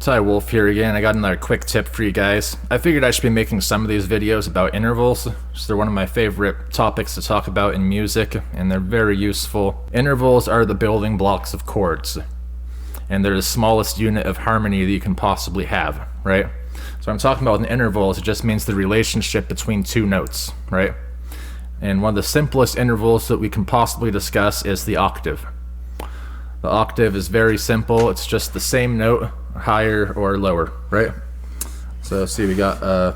Hi, Wulf here again. I got another quick tip for you guys. I figured I should be making some of these videos about intervals. So they're one of my favorite topics to talk about in music, and they're very useful. Intervals are the building blocks of chords, and they're the smallest unit of harmony that you can possibly have, right? So I'm talking about in intervals, it just means the relationship between two notes, right? And one of the simplest intervals that we can possibly discuss is the octave. The octave is very simple. It's just the same note, higher or lower, right? So see, we got a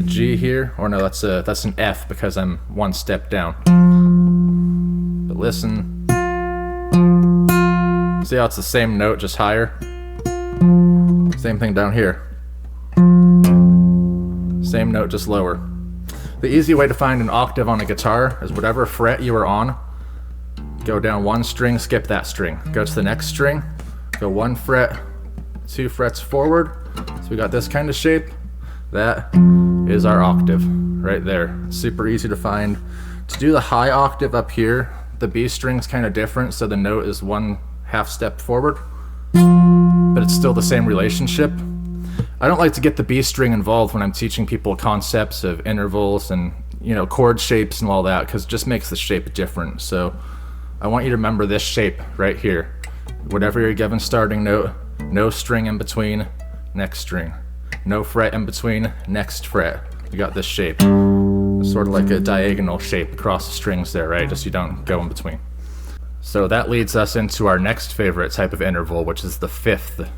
G here, or no, that's an F because I'm one step down. But listen, see how it's the same note, just higher? Same thing down here. Same note, just lower. The easy way to find an octave on a guitar is whatever fret you are on, go down one string, skip that string. Go to the next string, go one fret, 2 frets forward. So we got this kind of shape. That is our octave right there. Super easy to find. To do the high octave up here, the B string's kind of different, so the note is 1/2 step forward, but it's still the same relationship. I don't like to get the B string involved when I'm teaching people concepts of intervals and, you know, chord shapes and all that, because it just makes the shape different. So I want you to remember this shape right here. Whatever you're given starting note, no string in between, next string. No fret in between, next fret. You got this shape. It's sort of like a diagonal shape across the strings there, right? Just you don't go in between. So that leads us into our next favorite type of interval, which is the fifth.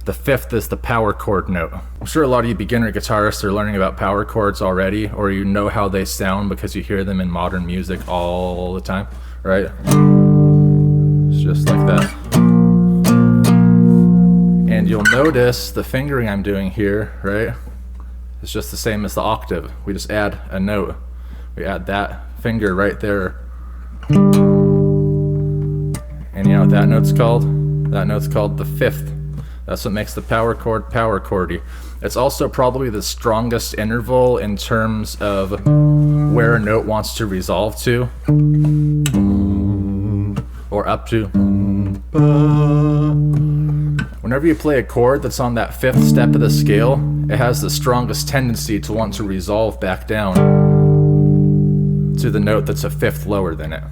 The fifth is the power chord note. I'm sure a lot of you beginner guitarists are learning about power chords already, or you know how they sound because you hear them in modern music all the time, right? It's just like that. And you'll notice the fingering I'm doing here, right? It's just the same as the octave. We just add a note. We add that finger right there. And you know what that note's called? That note's called the fifth. That's what makes the power chord power chordy. It's also probably the strongest interval in terms of where a note wants to resolve to, or up to. Whenever you play a chord that's on that fifth step of the scale, it has the strongest tendency to want to resolve back down to the note that's a fifth lower than it.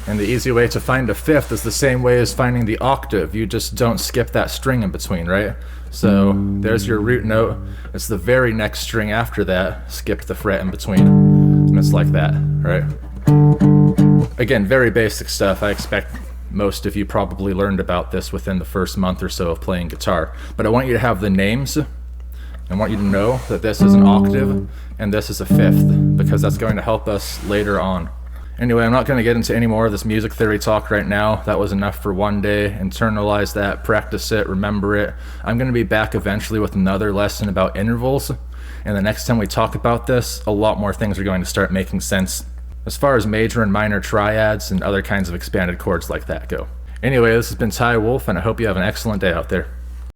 And the easy way to find a fifth is the same way as finding the octave. You just don't skip that string in between, right? So there's your root note. It's the very next string after that. Skip the fret in between. And it's like that, right? Again, very basic stuff. I expect most of you probably learned about this within the first month or so of playing guitar. But I want you to have the names. I want you to know that this is an octave and this is a fifth, because that's going to help us later on. Anyway, I'm not going to get into any more of this music theory talk right now. That was enough for one day. Internalize that, practice it, remember it. I'm going to be back eventually with another lesson about intervals. And the next time we talk about this, a lot more things are going to start making sense as far as major and minor triads and other kinds of expanded chords like that go. Anyway, this has been Ty Wulf, and I hope you have an excellent day out there.